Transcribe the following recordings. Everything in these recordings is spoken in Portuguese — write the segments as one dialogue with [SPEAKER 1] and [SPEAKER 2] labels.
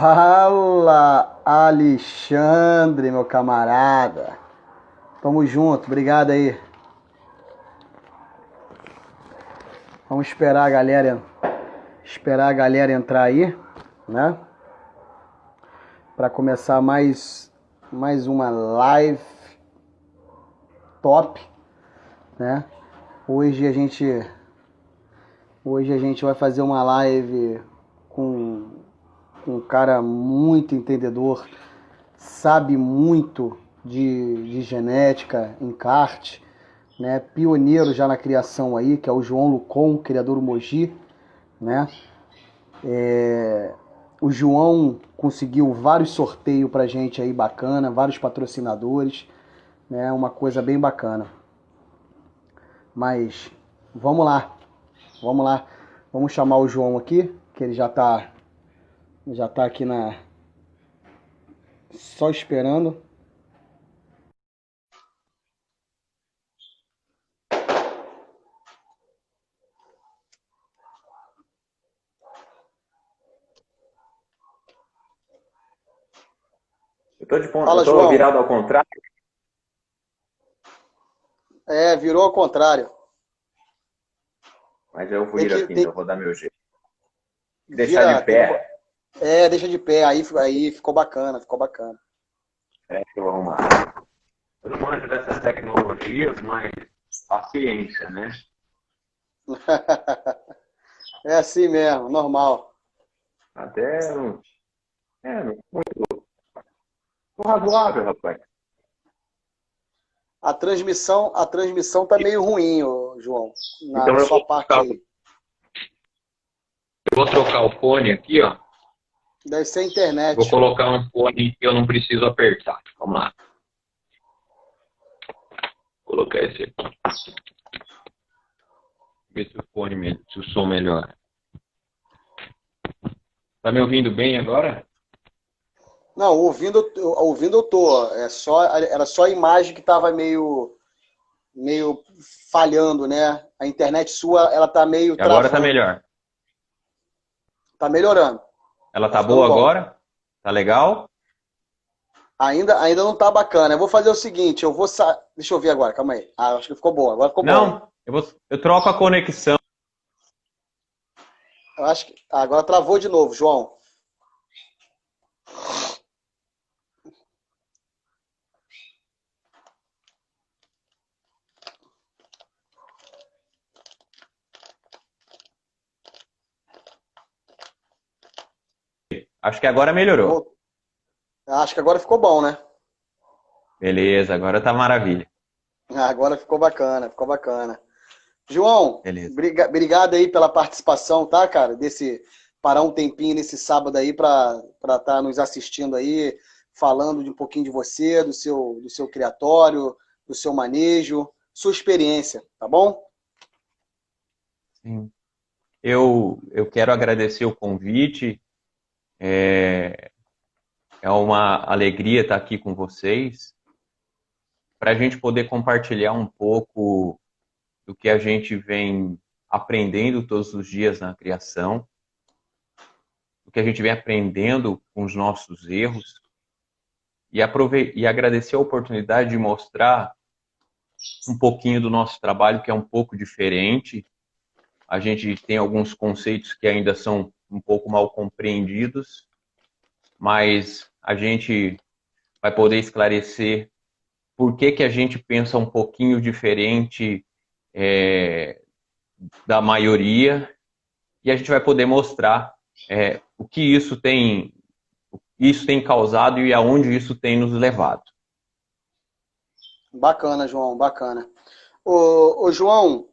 [SPEAKER 1] Fala, Alexandre, meu camarada. Tamo junto, obrigado aí. Vamos esperar a galera entrar aí, né? Para começar mais uma live top, né? Hoje a gente vai fazer uma live com um cara muito entendedor, sabe muito de genética, encarte, né? Pioneiro já na criação aí, que é o João Lucon, criador do Mogi, né? O João conseguiu vários sorteios pra gente aí bacana, vários patrocinadores, né? Uma coisa bem bacana. Mas vamos lá. Vamos chamar o João aqui, que ele já tá aqui só esperando. Fala,
[SPEAKER 2] Eu tô
[SPEAKER 1] João.
[SPEAKER 2] virado ao contrário,
[SPEAKER 1] Virou ao contrário.
[SPEAKER 2] mas eu vou
[SPEAKER 1] Tem
[SPEAKER 2] ir
[SPEAKER 1] que,
[SPEAKER 2] aqui,
[SPEAKER 1] tem,
[SPEAKER 2] então eu vou dar meu jeito. Deixar de
[SPEAKER 1] vira, tem que,
[SPEAKER 2] pé,
[SPEAKER 1] deixa de pé, aí ficou bacana, ficou bacana.
[SPEAKER 2] que eu vou arrumar. Eu não manjo dessas tecnologias, mas paciência, né?
[SPEAKER 1] É assim mesmo, normal.
[SPEAKER 2] Até, muito razoável, rapaz.
[SPEAKER 1] A transmissão tá meio ruim, ô, João,
[SPEAKER 2] Então
[SPEAKER 1] na sua parte aí.
[SPEAKER 2] eu vou trocar o fone aqui, ó.
[SPEAKER 1] Deve ser a
[SPEAKER 2] Vou
[SPEAKER 1] internet.
[SPEAKER 2] colocar um fone que eu não preciso apertar. Vamos lá. Vou colocar esse aqui. Ver se o fone, se o som melhora. Tá me ouvindo bem agora?
[SPEAKER 1] Não, ouvindo eu tô. Era só a imagem que tava meio falhando, né? A internet sua, ela tá meio
[SPEAKER 2] E agora tá
[SPEAKER 1] travando.
[SPEAKER 2] melhor.
[SPEAKER 1] Tá melhorando.
[SPEAKER 2] Ela
[SPEAKER 1] Tá
[SPEAKER 2] tá
[SPEAKER 1] ficando
[SPEAKER 2] boa
[SPEAKER 1] bom.
[SPEAKER 2] agora? Tá legal?
[SPEAKER 1] Ainda não tá bacana. Eu vou fazer o seguinte, deixa eu ver agora, calma aí. Ah, acho que ficou bom. Agora ficou bom, hein?
[SPEAKER 2] Não, eu troco a conexão.
[SPEAKER 1] Eu acho que agora travou de novo, João.
[SPEAKER 2] Acho que agora melhorou.
[SPEAKER 1] Acho que agora ficou bom, né?
[SPEAKER 2] Beleza, agora tá maravilha.
[SPEAKER 1] Agora ficou bacana, ficou bacana. João,
[SPEAKER 2] Beleza.
[SPEAKER 1] obrigado aí pela participação, tá, cara? Parar um tempinho nesse sábado aí para estar nos assistindo aí, falando de um pouquinho de você, do seu criatório, do seu manejo, sua experiência, tá bom?
[SPEAKER 2] Sim. Eu quero agradecer o convite. É uma alegria estar aqui com vocês, para a gente poder compartilhar um pouco do que a gente vem aprendendo todos os dias na criação, do que a gente vem aprendendo com os nossos erros, e agradecer a oportunidade de mostrar um pouquinho do nosso trabalho, que é um pouco diferente. A gente tem alguns conceitos que ainda são um pouco mal compreendidos, mas a gente vai poder esclarecer por que a gente pensa um pouquinho diferente da maioria, e a gente vai poder mostrar o que isso tem causado e aonde isso tem nos levado.
[SPEAKER 1] Bacana, João, bacana. Ô João,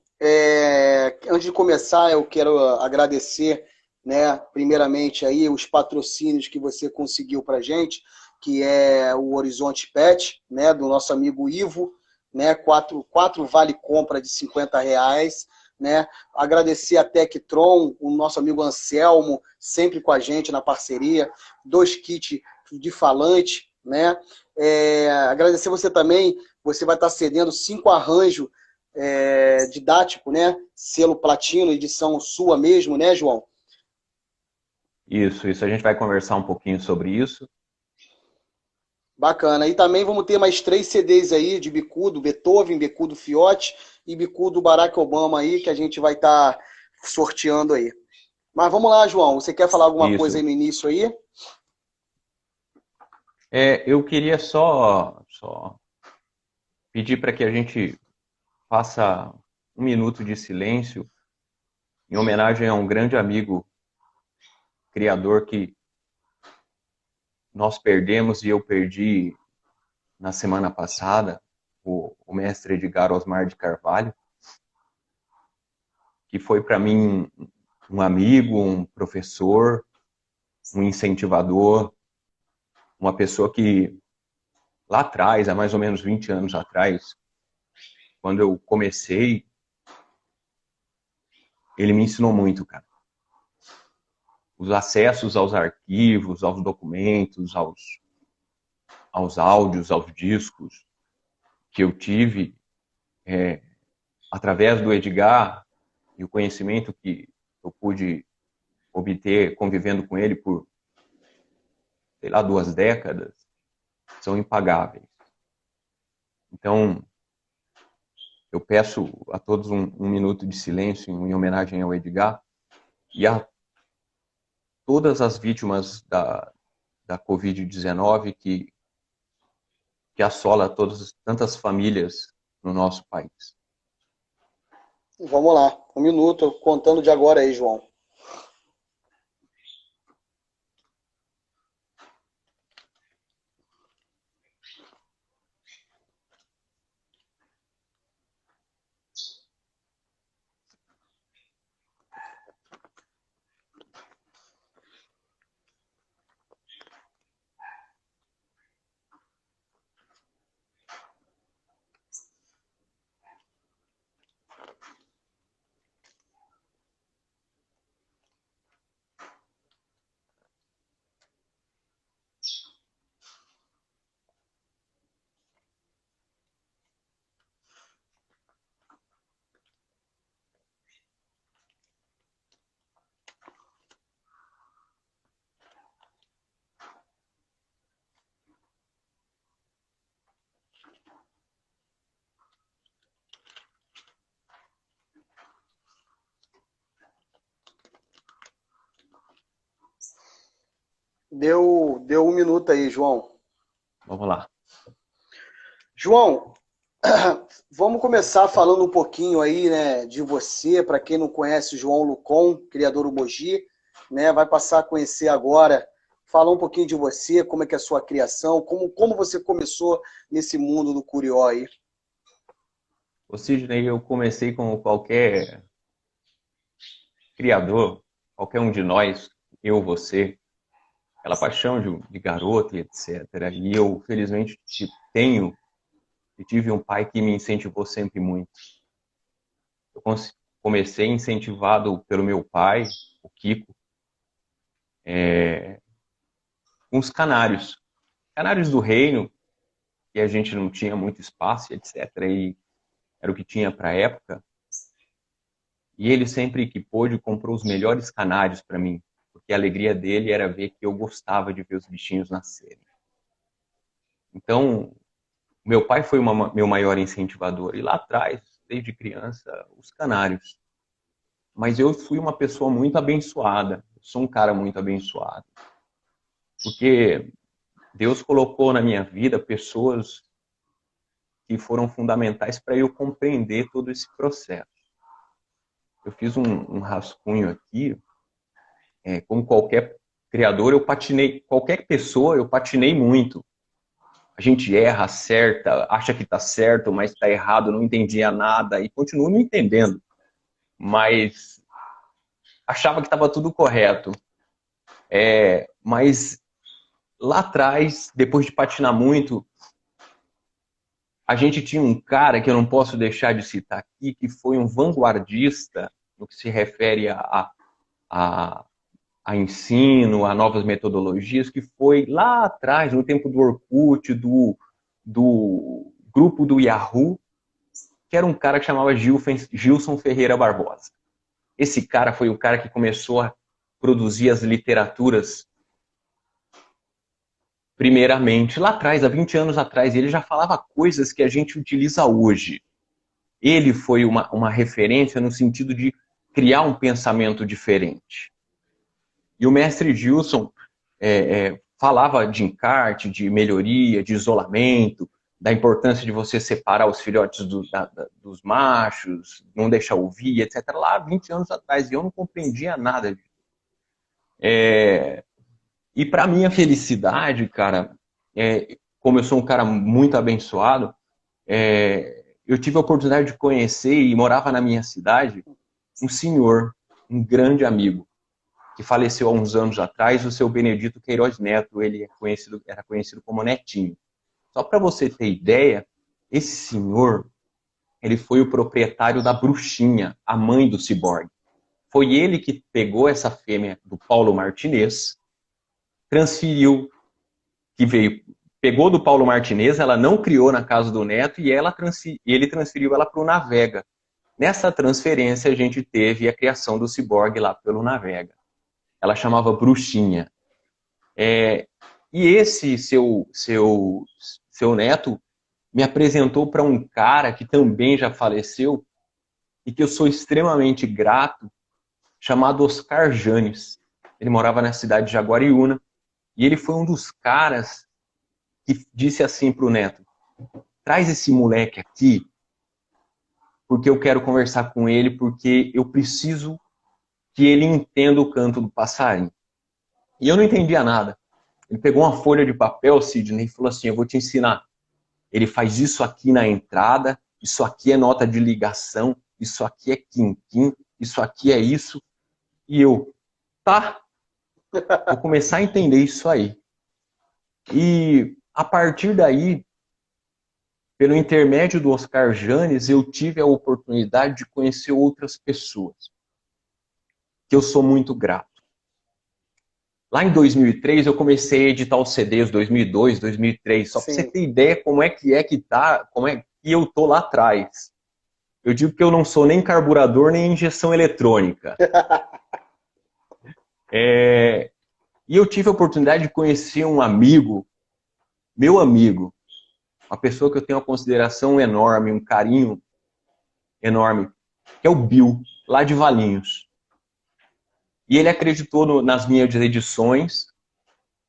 [SPEAKER 1] antes de começar, eu quero agradecer, né, primeiramente aí os patrocínios que você conseguiu para gente, que é o Horizonte Pet, né, do nosso amigo Ivo, né, quatro vale compra de R$ 50, né, agradecer a Tectron, o nosso amigo Anselmo, sempre com a gente na parceria, 2 kits de falante, né, agradecer você também, você vai estar cedendo 5 arranjos didático, né? Selo platino, edição sua mesmo, né, João?
[SPEAKER 2] Isso. A gente vai conversar um pouquinho sobre isso.
[SPEAKER 1] Bacana. E também vamos ter mais 3 CDs aí de bicudo, Beethoven, bicudo Fiote e bicudo Barack Obama aí, que a gente vai estar sorteando aí. Mas vamos lá, João. Você quer falar alguma coisa
[SPEAKER 2] Isso.
[SPEAKER 1] aí no início aí?
[SPEAKER 2] Eu queria só pedir para que a gente faça um minuto de silêncio em homenagem a um grande amigo, criador que nós perdemos e eu perdi na semana passada, o mestre Edgar Osmar de Carvalho, que foi para mim um amigo, um professor, um incentivador, uma pessoa que lá atrás, há mais ou menos 20 anos atrás, quando eu comecei, ele me ensinou muito, cara. Os acessos aos arquivos, aos documentos, aos áudios, aos discos que eu tive através do Edgar e o conhecimento que eu pude obter convivendo com ele por, sei lá, 2 décadas, são impagáveis. Então, eu peço a todos um minuto de silêncio em homenagem ao Edgar e a todas as vítimas da Covid-19 que assola tantas famílias no nosso país.
[SPEAKER 1] Vamos lá. 1 minuto, contando de agora aí, João. Deu 1 minuto aí, João.
[SPEAKER 2] Vamos lá.
[SPEAKER 1] João, vamos começar falando um pouquinho aí, né, de você, para quem não conhece o João Lucon, criador do Mogi, né, vai passar a conhecer agora, falar um pouquinho de você, como é que é a sua criação, como você começou nesse mundo do Curió aí.
[SPEAKER 2] Ô Sidney, eu comecei como qualquer criador, qualquer um de nós, eu, você, aquela paixão de garoto e etc. E eu, felizmente, tive um pai que me incentivou sempre muito. Eu comecei incentivado pelo meu pai, o Kiko, com os canários. Canários do reino, que a gente não tinha muito espaço, etc. E era o que tinha para a época. E ele sempre que pôde comprou os melhores canários para mim, porque a alegria dele era ver que eu gostava de ver os bichinhos nascerem. Então, meu pai foi meu maior incentivador. E lá atrás, desde criança, os canários. Mas eu fui uma pessoa muito abençoada. Eu sou um cara muito abençoado. Porque Deus colocou na minha vida pessoas que foram fundamentais para eu compreender todo esse processo. Eu fiz um rascunho aqui. Como qualquer criador, eu patinei. Qualquer pessoa, eu patinei muito. A gente erra, acerta, acha que está certo, mas está errado, não entendia nada e continuo não entendendo. Mas achava que estava tudo correto. Mas lá atrás, depois de patinar muito, a gente tinha um cara que eu não posso deixar de citar aqui, que foi um vanguardista no que se refere a ensino, a novas metodologias, que foi lá atrás, no tempo do Orkut, do grupo do Yahoo, que era um cara que chamava Gilson Ferreira Barbosa. Esse cara foi o cara que começou produzia as literaturas primeiramente. Lá atrás, há 20 anos atrás, ele já falava coisas que a gente utiliza hoje. Ele foi uma referência no sentido de criar um pensamento diferente. E o mestre Gilson falava de encarte, de melhoria, de isolamento, da importância de você separar os filhotes dos machos, não deixar ouvir, etc. Lá 20 anos atrás, e eu não compreendia nada disso. E para minha felicidade, cara, como eu sou um cara muito abençoado, eu tive a oportunidade de conhecer e morava na minha cidade um senhor, um grande amigo, que faleceu há uns anos atrás, o seu Benedito Queiroz Neto, ele era conhecido como Netinho. Só para você ter ideia, esse senhor, ele foi o proprietário da Bruxinha, a mãe do ciborgue. Foi ele que pegou essa fêmea do Paulo Martinez, transferiu, pegou do Paulo Martinez, ela não criou na casa do Neto e ele transferiu ela para o Navega. Nessa transferência a gente teve a criação do ciborgue lá pelo Navega. Ela chamava Bruxinha. E esse seu neto me apresentou para um cara que também já faleceu e que eu sou extremamente grato, chamado Oscar Janes. Ele morava na cidade de Jaguariúna e ele foi um dos caras que disse assim para o neto: traz esse moleque aqui porque eu quero conversar com ele, porque eu preciso que ele entenda o canto do passarinho. E eu não entendia nada. Ele pegou uma folha de papel, Sidney, e falou assim: eu vou te ensinar. Ele faz isso aqui na entrada, isso aqui é nota de ligação, isso aqui é quinquim, isso aqui é isso. E eu, tá, vou começar a entender isso aí. E a partir daí, pelo intermédio do Oscar Janes, eu tive a oportunidade de conhecer outras pessoas, que eu sou muito grato. Lá em 2003, eu comecei a editar os CDs, 2002, 2003, só para você ter ideia como é que tá, como é que eu tô lá atrás. Eu digo que eu não sou nem carburador, nem injeção eletrônica. E eu tive a oportunidade de conhecer um amigo, meu amigo, uma pessoa que eu tenho uma consideração enorme, um carinho enorme, que é o Bill, lá de Valinhos. E ele acreditou nas minhas edições,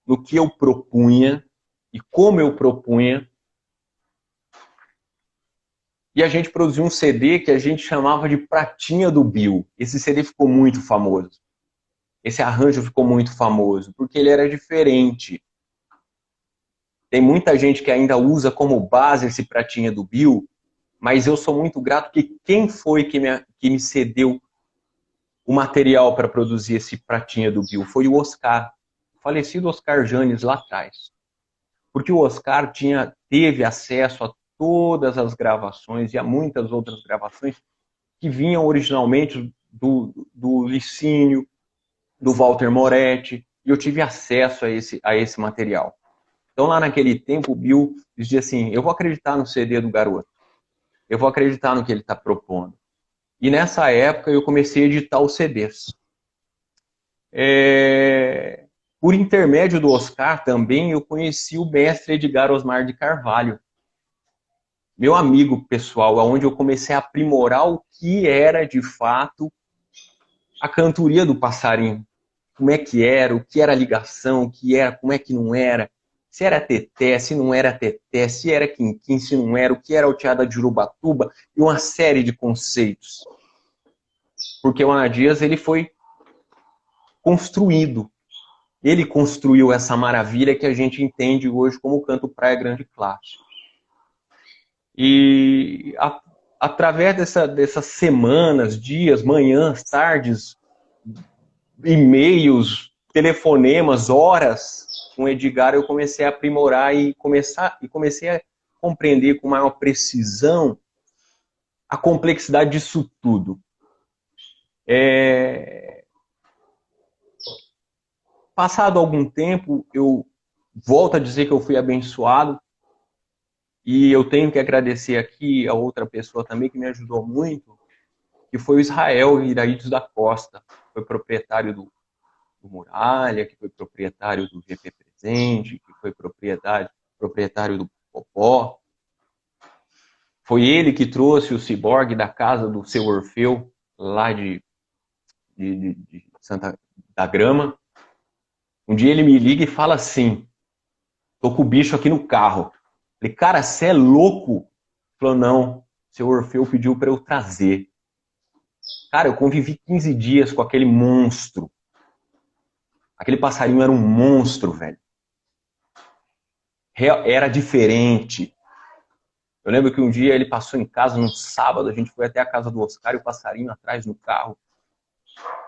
[SPEAKER 2] no que eu propunha e como eu propunha. E a gente produziu um CD que a gente chamava de Pratinha do Bill. Esse CD ficou muito famoso. Esse arranjo ficou muito famoso, porque ele era diferente. Tem muita gente que ainda usa como base esse Pratinha do Bill, mas eu sou muito grato que quem foi que me cedeu o material para produzir esse Pratinha do Bill foi o Oscar, o falecido Oscar Janes lá atrás. Porque o Oscar teve acesso a todas as gravações e a muitas outras gravações que vinham originalmente do Licínio, do Walter Moretti, e eu tive acesso a esse material. Então lá naquele tempo o Bill dizia assim: eu vou acreditar no CD do garoto, eu vou acreditar no que ele está propondo. E nessa época eu comecei a editar os CDs. Por intermédio do Oscar também eu conheci o mestre Edgar Osmar de Carvalho, meu amigo pessoal, onde eu comecei a aprimorar o que era de fato a cantoria do passarinho. Como é que era, o que era a ligação, o que era, como é que não era, se era teté, se não era teté, se era quinquim, se não era, o que era alteada de Urubatuba, e uma série de conceitos. Porque o Ana Dias, ele foi construído. Ele construiu essa maravilha que a gente entende hoje como o canto praia grande clássico. E através dessas semanas, dias, manhãs, tardes, e-mails, telefonemas, horas com o Edgar, eu comecei a aprimorar e comecei a compreender com maior precisão a complexidade disso tudo. Passado algum tempo, eu volto a dizer que eu fui abençoado, e eu tenho que agradecer aqui a outra pessoa também que me ajudou muito, que foi o Israel Iraídos da Costa, foi proprietário do Muralha, que foi proprietário do GP Presente, que foi proprietário do Popó. Foi ele que trouxe o ciborgue da casa do seu Orfeu, lá de Santa da Grama. Um dia ele me liga e fala assim, tô com o bicho aqui no carro. Falei, cara, você é louco? Ele falou, não, seu Orfeu pediu para eu trazer. Cara, eu convivi 15 dias com aquele monstro. Aquele passarinho era um monstro, velho. Era diferente. Eu lembro que um dia ele passou em casa num sábado, a gente foi até a casa do Oscar e o passarinho atrás no carro.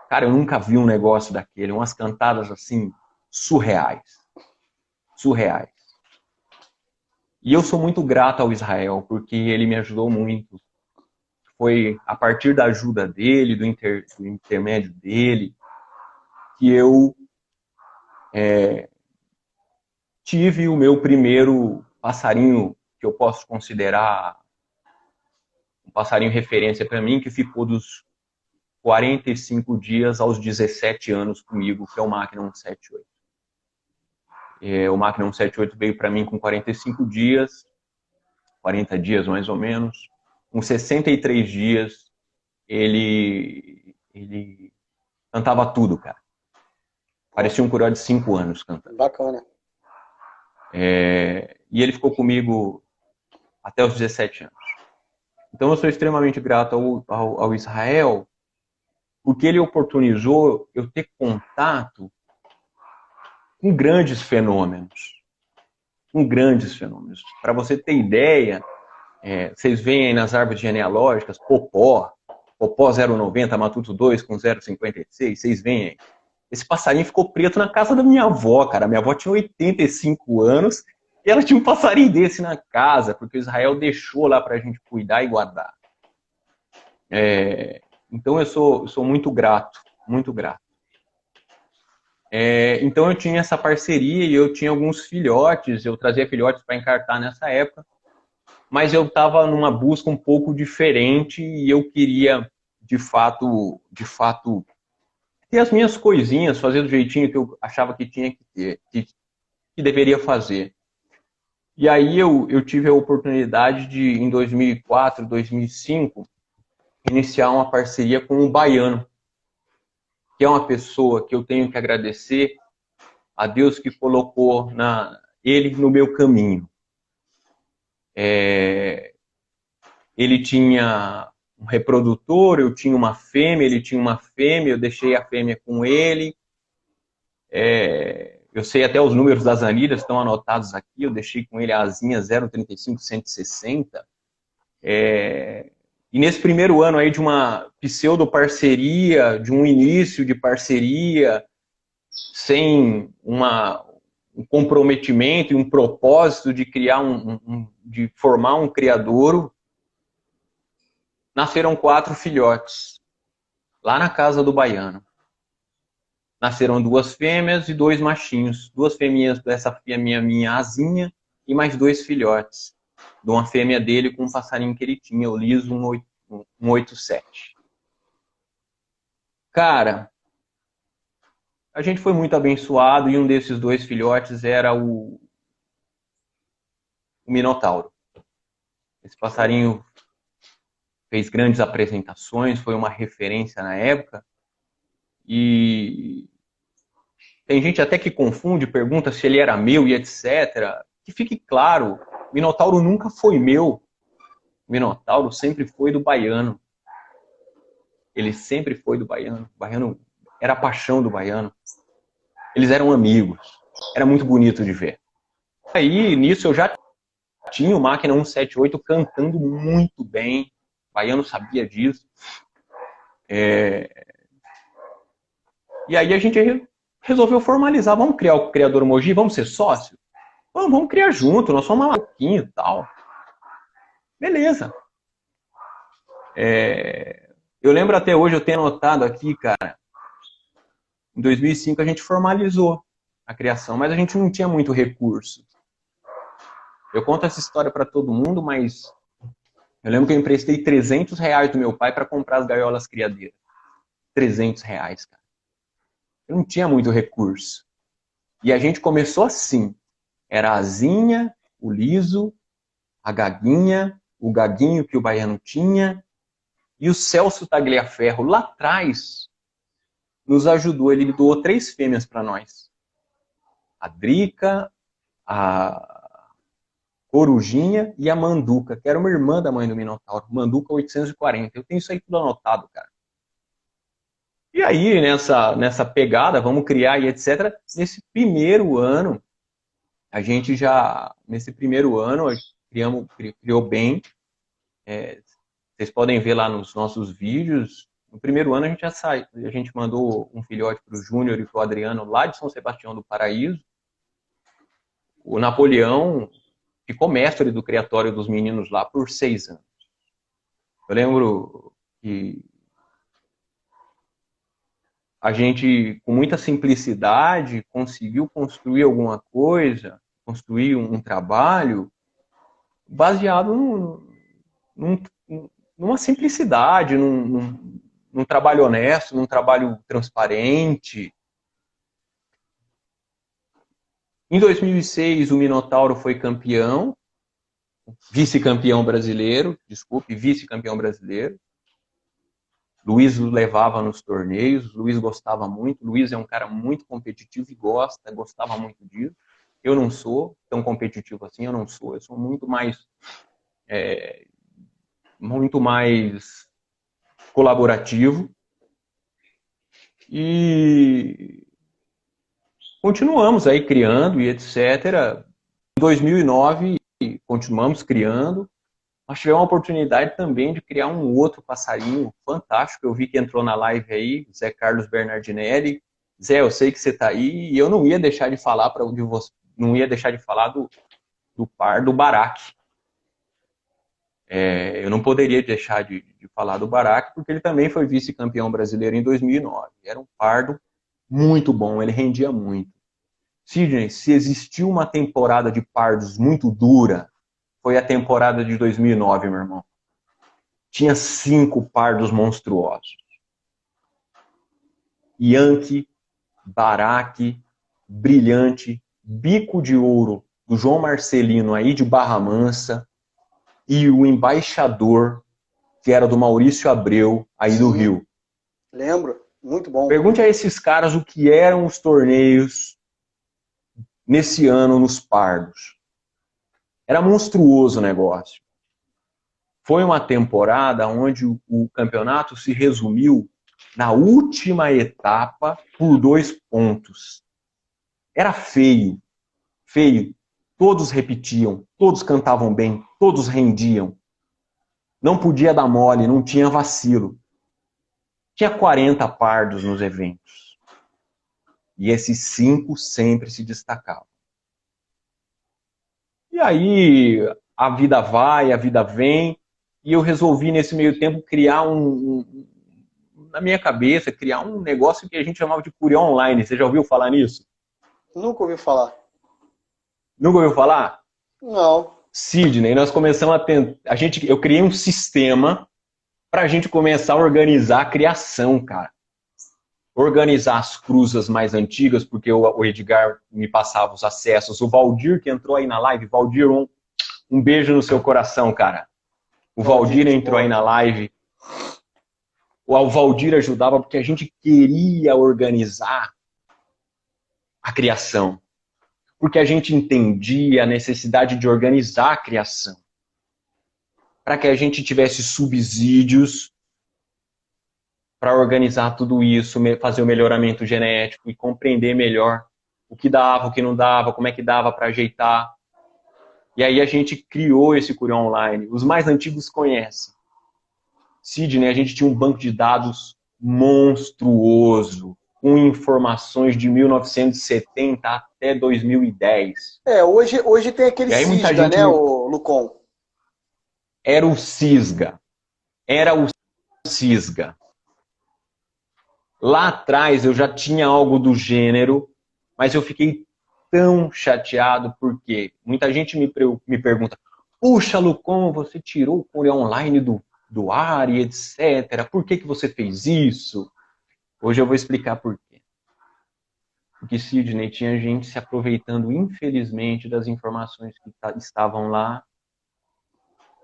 [SPEAKER 2] Cara, eu nunca vi um negócio daquele, umas cantadas assim, surreais. Surreais. E eu sou muito grato ao Israel, porque ele me ajudou muito. Foi a partir da ajuda dele, do intermédio dele, que eu tive o meu primeiro passarinho, que eu posso considerar um passarinho referência para mim, que ficou dos 45 dias aos 17 anos comigo, que é o Máquina 178. O Máquina 178 veio para mim com 45 dias, 40 dias mais ou menos. Com 63 dias, ele cantava tudo, cara. Parecia um coroa de 5 anos cantando.
[SPEAKER 1] Bacana.
[SPEAKER 2] E ele ficou comigo até os 17 anos. Então eu sou extremamente grato ao Israel, porque ele oportunizou eu ter contato com grandes fenômenos. Com grandes fenômenos. Para você ter ideia, vocês veem aí nas árvores genealógicas, Popó 0,90, Matuto 2 com 0,56, vocês veem aí. Esse passarinho ficou preto na casa da minha avó, cara. Minha avó tinha 85 anos e ela tinha um passarinho desse na casa, porque o Israel deixou lá pra gente cuidar e guardar. Então eu sou muito grato, muito grato. Então eu tinha essa parceria e eu tinha alguns filhotes, eu trazia filhotes para encartar nessa época, mas eu estava numa busca um pouco diferente e eu queria, de fato, ter as minhas coisinhas, fazer do jeitinho que eu achava que tinha que ter, que deveria fazer. E aí eu tive a oportunidade de, em 2004, 2005, iniciar uma parceria com o Baiano, que é uma pessoa que eu tenho que agradecer a Deus que colocou ele no meu caminho. Ele tinha um reprodutor, eu tinha uma fêmea, ele tinha uma fêmea, eu deixei a fêmea com ele. Eu sei até os números das anilhas, estão anotados aqui, eu deixei com ele a asinha 035, 160. E nesse primeiro ano aí de uma pseudo-parceria, de um início de parceria, sem um comprometimento e um propósito de criar de formar um criadouro, nasceram 4 filhotes, lá na casa do Baiano. Nasceram 2 fêmeas e 2 machinhos. 2 fêmeas dessa fêmea minha asinha e mais 2 filhotes. De uma fêmea dele com um passarinho que ele tinha, o liso 187. Cara, a gente foi muito abençoado e um desses 2 filhotes era o Minotauro. Esse passarinho fez grandes apresentações, foi uma referência na época. E tem gente até que confunde, pergunta se ele era meu e etc. Que fique claro, Minotauro nunca foi meu. Minotauro sempre foi do Baiano. Ele sempre foi do Baiano. O Baiano era a paixão do Baiano. Eles eram amigos. Era muito bonito de ver. Aí, nisso, eu já tinha o Máquina 178 cantando muito bem. O Baiano sabia disso. E aí a gente resolveu formalizar. Vamos criar o Criador Mogi? Vamos ser sócio? Vamos criar junto. Nós somos maluquinho e tal. Beleza. Eu lembro até hoje, eu tenho anotado aqui, cara. Em 2005 a gente formalizou a criação, mas a gente não tinha muito recurso. Eu conto essa história para todo mundo, mas eu lembro que eu emprestei R$300 do meu pai para comprar as gaiolas criadeiras. R$300, cara. Eu não tinha muito recurso. E a gente começou assim. Era a asinha, o liso, a gaguinha, o gaguinho que o baiano tinha, e o Celso Tagliaferro, lá atrás, nos ajudou. Ele doou 3 fêmeas para nós. A Drica, a Corujinha e a Manduca, que era uma irmã da mãe do Minotauro. Manduca 840. Eu tenho isso aí tudo anotado, cara. E aí, nessa pegada, vamos criar e etc. Nesse primeiro ano, nesse primeiro ano, criou bem. Vocês podem ver lá nos nossos vídeos. No primeiro ano a gente mandou um filhote para o Júnior e para o Adriano lá de São Sebastião do Paraíso. O Napoleão ficou mestre do criatório dos meninos lá por 6 anos. Eu lembro que a gente, com muita simplicidade, conseguiu construir alguma coisa, construir um trabalho baseado numa simplicidade, num trabalho honesto, num trabalho transparente. Em 2006, o Minotauro foi campeão, vice-campeão brasileiro. Luiz o levava nos torneios, Luiz gostava muito. Luiz é um cara muito competitivo e gostava muito disso. Eu não sou tão competitivo assim, eu sou muito mais colaborativo. E continuamos aí criando e etc. Em 2009, continuamos criando. Nós tivemos a oportunidade também de criar um outro passarinho fantástico. Eu vi que entrou na live aí, Zé Carlos Bernardinelli. Zé, eu sei que você está aí e eu não ia deixar de falar do par do Baraque. Eu não poderia deixar de falar do Baraque, porque ele também foi vice-campeão brasileiro em 2009. Era um pardo muito bom, ele rendia muito. Sidney, se existiu uma temporada de pardos muito dura, foi a temporada de 2009, meu irmão. Tinha 5 pardos monstruosos. Yankee, Baraque, Brilhante, Bico de Ouro, do João Marcelino aí de Barra Mansa, e o Embaixador, que era do Maurício Abreu, aí do Rio.
[SPEAKER 1] Lembro, muito bom.
[SPEAKER 2] Pergunte a esses caras o que eram os torneios nesse ano nos pardos. Era monstruoso o negócio. Foi uma temporada onde o campeonato se resumiu na última etapa por 2 pontos. Era feio, feio. Todos repetiam, todos cantavam bem, todos rendiam. Não podia dar mole, não tinha vacilo. Tinha 40 pardos nos eventos. E esses 5 sempre se destacavam. E aí, a vida vai, a vida vem, e eu resolvi, nesse meio tempo, criar na minha cabeça, criar um negócio que a gente chamava de Curió Online. Você já ouviu falar nisso?
[SPEAKER 1] Nunca ouvi falar.
[SPEAKER 2] Nunca ouviu falar?
[SPEAKER 1] Não.
[SPEAKER 2] Sidney, nós começamos eu criei um sistema para a gente começar a organizar a criação, cara. Organizar as cruzas mais antigas, porque o Edgar me passava os acessos. O Valdir, que entrou aí na live. Valdir, um beijo no seu coração, cara. O Valdir entrou aí na live. O Valdir ajudava porque a gente queria organizar a criação. Porque a gente entendia a necessidade de organizar a criação. Para que a gente tivesse subsídios para organizar tudo isso, fazer o melhoramento genético e compreender melhor o que dava, o que não dava, como é que dava para ajeitar. E aí a gente criou esse Curió Online. Os mais antigos conhecem. Sidney, a gente tinha um banco de dados monstruoso, com informações de 1970 até 2010.
[SPEAKER 1] Hoje tem aquele Cisga, né, o Lucon?
[SPEAKER 2] Era o Cisga. Lá atrás eu já tinha algo do gênero, mas eu fiquei tão chateado porque muita gente me pergunta: puxa, Lucon, você tirou o Curió Online do ar e etc. Por que você fez isso? Hoje eu vou explicar por quê. Porque, Sidney, tinha gente se aproveitando, infelizmente, das informações que estavam lá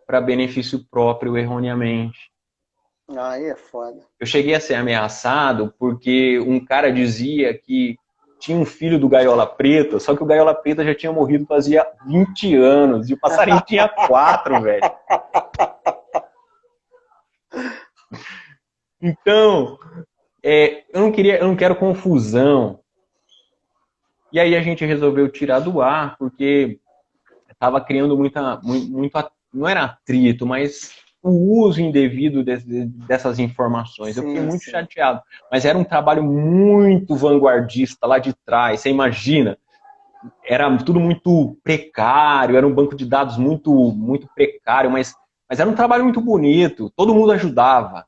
[SPEAKER 2] para benefício próprio erroneamente.
[SPEAKER 1] Aí é foda.
[SPEAKER 2] Eu cheguei a ser ameaçado porque um cara dizia que tinha um filho do Gaiola Preta, só que o Gaiola Preta já tinha morrido fazia 20 anos e o passarinho tinha 4, velho. Então, eu não quero confusão. E aí a gente resolveu tirar do ar, porque estava criando muito, não era atrito, mas o uso indevido dessas informações. Eu fiquei muito chateado. Mas era um trabalho muito vanguardista lá de trás, você imagina? Era tudo muito precário, era um banco de dados muito precário, mas era um trabalho muito bonito, todo mundo ajudava.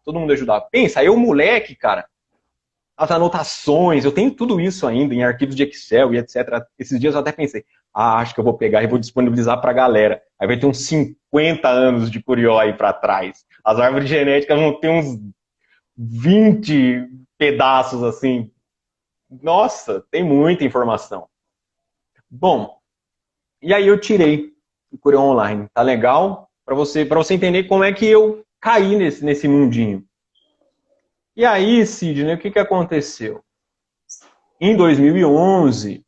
[SPEAKER 2] Pensa, eu moleque, cara, as anotações, eu tenho tudo isso ainda em arquivos de Excel e etc. Esses dias eu até pensei, acho que eu vou pegar e vou disponibilizar para a galera. Aí vai ter uns 50 anos de Curió aí para trás. As árvores genéticas vão ter uns 20 pedaços assim. Nossa, tem muita informação. Bom, e aí eu tirei o Curió Online. Tá legal? Para você entender como é que eu caí nesse mundinho. E aí, Sidney, o que aconteceu? Em 2011,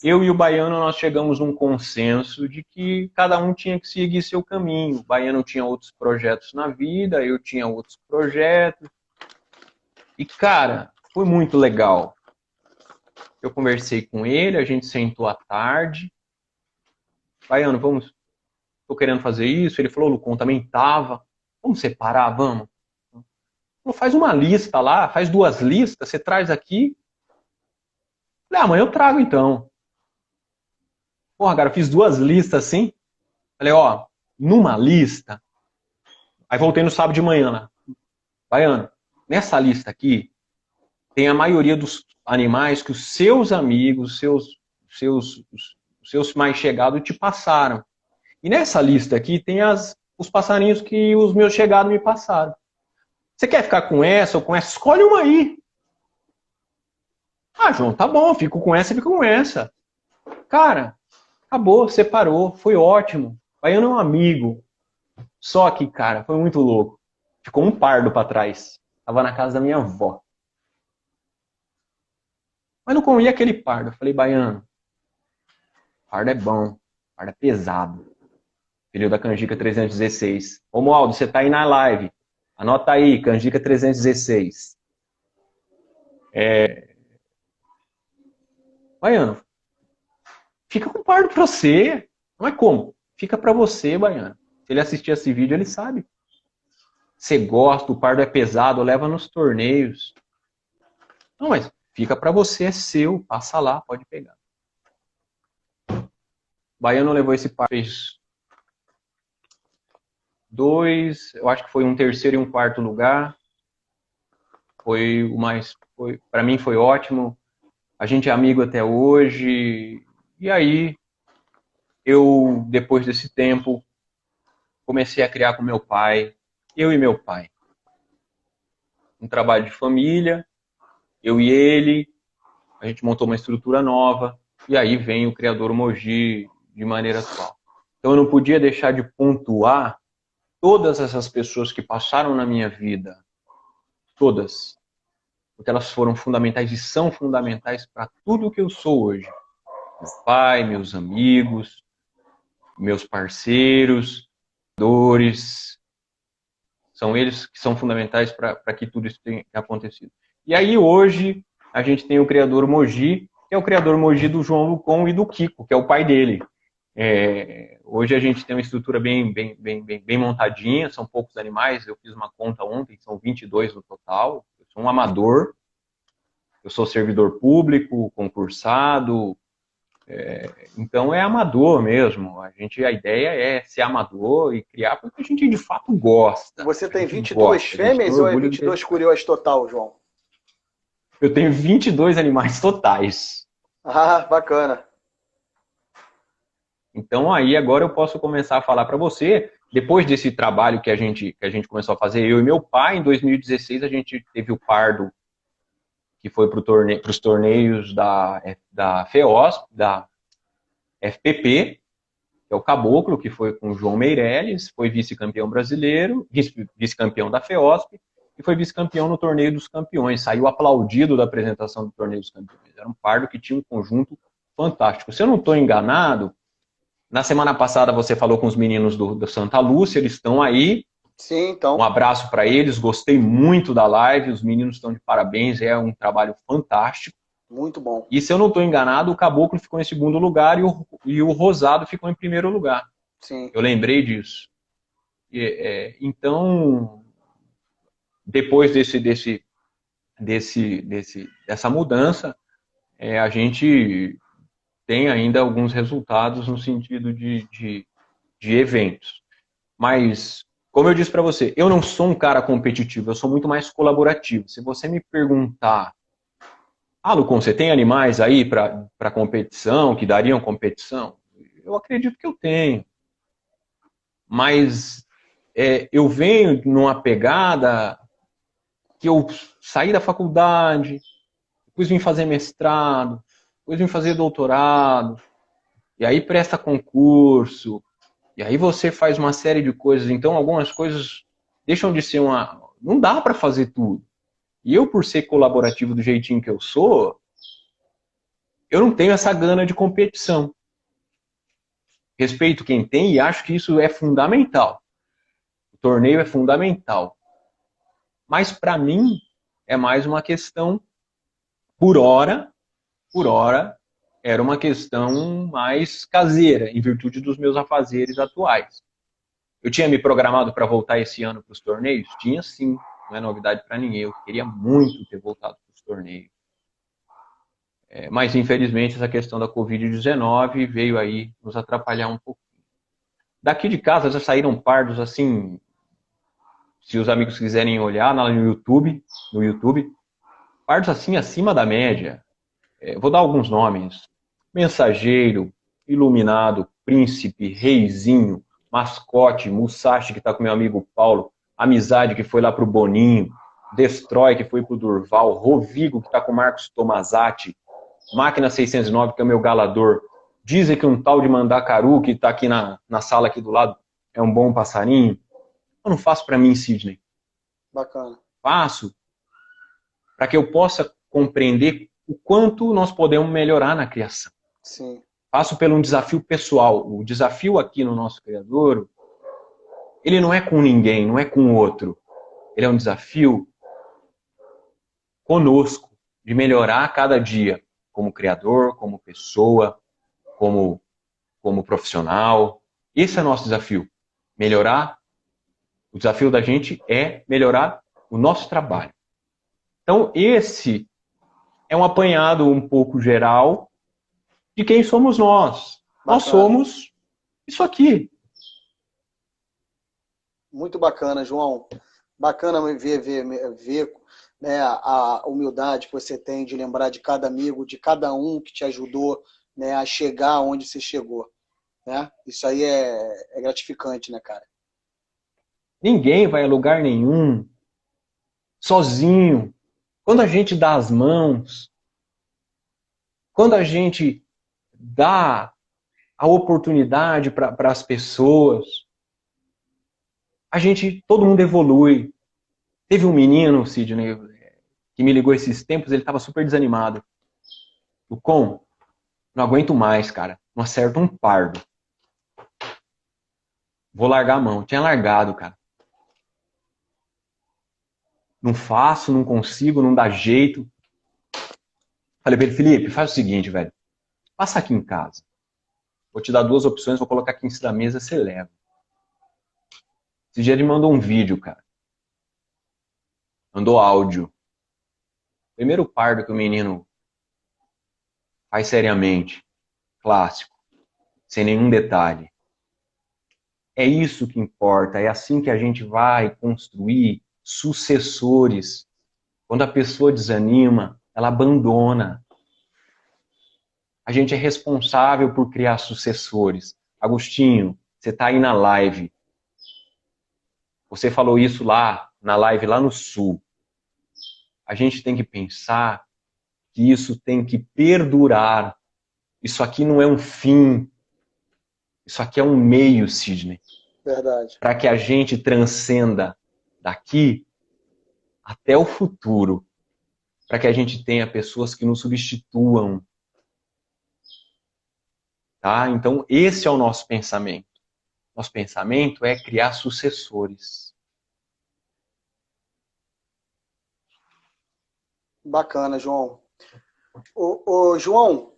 [SPEAKER 2] eu e o Baiano, nós chegamos num consenso de que cada um tinha que seguir seu caminho. O Baiano tinha outros projetos na vida, eu tinha outros projetos. E, cara, foi muito legal. Eu conversei com ele, a gente sentou à tarde. Baiano, tô querendo fazer isso. Ele falou, Lucon, também tava. Vamos separar, vamos? Faz uma lista lá, faz 2 listas, você traz aqui. Falei, amanhã eu trago então. Porra, cara, eu fiz 2 listas assim. Falei, numa lista. Aí voltei no sábado de manhã lá. Baiano, nessa lista aqui, tem a maioria dos animais que os seus amigos, os seus mais chegados te passaram. E nessa lista aqui tem os passarinhos que os meus chegados me passaram. Você quer ficar com essa ou com essa? Escolhe uma aí. João, tá bom, fico com essa e fico com essa. Cara, acabou, separou, foi ótimo. Baiano é um amigo. Só que, cara, foi muito louco. Ficou um pardo pra trás. Tava na casa da minha avó. Mas não comia aquele pardo. Eu falei, Baiano, pardo é bom, pardo é pesado. Filho da Canjica 316. Ô, Moaldo, você tá aí na live. Anota aí, Canjica 316. Baiano, fica com o pardo pra você. Não é como? Fica pra você, Baiano. Se ele assistir esse vídeo, ele sabe. Você gosta, o pardo é pesado, leva nos torneios. Não, mas fica pra você, é seu. Passa lá, pode pegar. Baiano levou esse pardo, fez 2, eu acho que foi um 3º e um 4º lugar. Para mim foi ótimo. A gente é amigo até hoje. E aí, eu, depois desse tempo, comecei a criar com meu pai, eu e meu pai. Um trabalho de família, eu e ele, a gente montou uma estrutura nova, e aí vem o Criador Mogi de maneira atual. Então eu não podia deixar de pontuar todas essas pessoas que passaram na minha vida, todas, porque elas foram fundamentais e são fundamentais para tudo o que eu sou hoje. Meu pai, meus amigos, meus parceiros, dores, são eles que são fundamentais para que tudo isso tenha acontecido. E aí hoje a gente tem o Criador Mogi, que é o Criador Mogi do João Lucon e do Kiko, que é o pai dele. Hoje a gente tem uma estrutura bem montadinha, são poucos animais, eu fiz uma conta ontem, são 22 no total. Eu sou um amador, eu sou servidor público, concursado, então é amador mesmo. A ideia é ser amador e criar porque a gente de fato gosta.
[SPEAKER 1] Você tem 22 fêmeas ou é 22 curiós total, João?
[SPEAKER 2] Eu tenho 22 animais totais.
[SPEAKER 1] Bacana.
[SPEAKER 2] Então aí agora eu posso começar a falar para você, depois desse trabalho que a gente começou a fazer, eu e meu pai, em 2016 a gente teve o pardo que foi para os torneios da FEOSP, da FPP, que é o Caboclo, que foi com o João Meirelles, foi vice-campeão brasileiro, vice-campeão da FEOSP, e foi vice-campeão no Torneio dos Campeões. Saiu aplaudido da apresentação do Torneio dos Campeões. Era um pardo que tinha um conjunto fantástico. Se eu não estou enganado, na semana passada você falou com os meninos do Santa Lúcia, eles estão aí.
[SPEAKER 1] Sim, então.
[SPEAKER 2] Um abraço para eles, gostei muito da live, os meninos estão de parabéns, é um trabalho fantástico.
[SPEAKER 1] Muito bom.
[SPEAKER 2] E se eu não estou enganado, o Caboclo ficou em segundo lugar e o Rosado ficou em primeiro lugar.
[SPEAKER 1] Sim.
[SPEAKER 2] Eu lembrei disso. Então, depois dessa mudança, a gente tem ainda alguns resultados no sentido de eventos. Mas, como eu disse para você, eu não sou um cara competitivo, eu sou muito mais colaborativo. Se você me perguntar, Lucon, você tem animais aí para competição, que dariam competição? Eu acredito que eu tenho. Mas eu venho numa pegada que eu saí da faculdade, depois vim fazer mestrado, depois vim fazer doutorado, e aí presta concurso, e aí você faz uma série de coisas. Então, algumas coisas deixam de ser uma... Não dá para fazer tudo. E eu, por ser colaborativo do jeitinho que eu sou, eu não tenho essa gana de competição. Respeito quem tem e acho que isso é fundamental. O torneio é fundamental. Mas, para mim, é mais uma questão, por hora, era uma questão mais caseira, em virtude dos meus afazeres atuais. Eu tinha me programado para voltar esse ano para os torneios? Tinha sim, não é novidade para ninguém. Eu queria muito ter voltado para os torneios. Mas, infelizmente, essa questão da Covid-19 veio aí nos atrapalhar um pouco. Daqui de casa já saíram pardos assim, se os amigos quiserem olhar no YouTube, pardos assim acima da média. Vou dar alguns nomes: Mensageiro, Iluminado, Príncipe, Reizinho, Mascote, Musashi, que está com meu amigo Paulo, Amizade, que foi lá pro Boninho, Destroy, que foi pro Durval, Rovigo, que está com o Marcos Tomazatti, Máquina 609, que é o meu galador. Dizem que um tal de Mandacaru, que está aqui na sala aqui do lado, é um bom passarinho. Eu não faço para mim, Sidney.
[SPEAKER 1] Bacana.
[SPEAKER 2] Faço para que eu possa compreender o quanto nós podemos melhorar na criação.
[SPEAKER 1] Sim.
[SPEAKER 2] Faço pelo um desafio pessoal. O desafio aqui no nosso criador, ele não é com ninguém, não é com o outro. Ele é um desafio conosco, de melhorar a cada dia, como criador, como pessoa, como profissional. Esse é o nosso desafio. Melhorar. O desafio da gente é melhorar o nosso trabalho. Então, esse é um apanhado um pouco geral de quem somos nós. Bacana. Nós somos isso aqui.
[SPEAKER 1] Muito bacana, João. Bacana ver né, a humildade que você tem de lembrar de cada amigo, de cada um que te ajudou, né, a chegar onde você chegou. Né? Isso aí é gratificante, né, cara?
[SPEAKER 2] Ninguém vai a lugar nenhum sozinho. Quando a gente dá as mãos, quando a gente dá a oportunidade para as pessoas, todo mundo evolui. Teve um menino, Sidney, que me ligou esses tempos, ele estava super desanimado. Lucon, não aguento mais, cara. Não acerto um pardo. Vou largar a mão. Tinha largado, cara. Não faço, não consigo, não dá jeito. Falei pra ele, Felipe, faz o seguinte, velho. Passa aqui em casa. Vou te dar 2 opções, vou colocar aqui em cima da mesa, você leva. Esse dia ele mandou um vídeo, cara. Mandou áudio. Primeiro pardo que o menino faz seriamente. Clássico. Sem nenhum detalhe. É isso que importa. É assim que a gente vai construir sucessores. Quando a pessoa desanima, ela abandona. A gente é responsável por criar sucessores. Agostinho, você está aí na live. Você falou isso lá, na live lá no Sul. A gente tem que pensar que isso tem que perdurar. Isso aqui não é um fim. Isso aqui é um meio, Sidney.
[SPEAKER 1] Verdade.
[SPEAKER 2] Para que a gente transcenda daqui até o futuro. Para que a gente tenha pessoas que nos substituam. Tá? Então, esse é o nosso pensamento. Nosso pensamento é criar sucessores.
[SPEAKER 1] Bacana, João. Ô, João,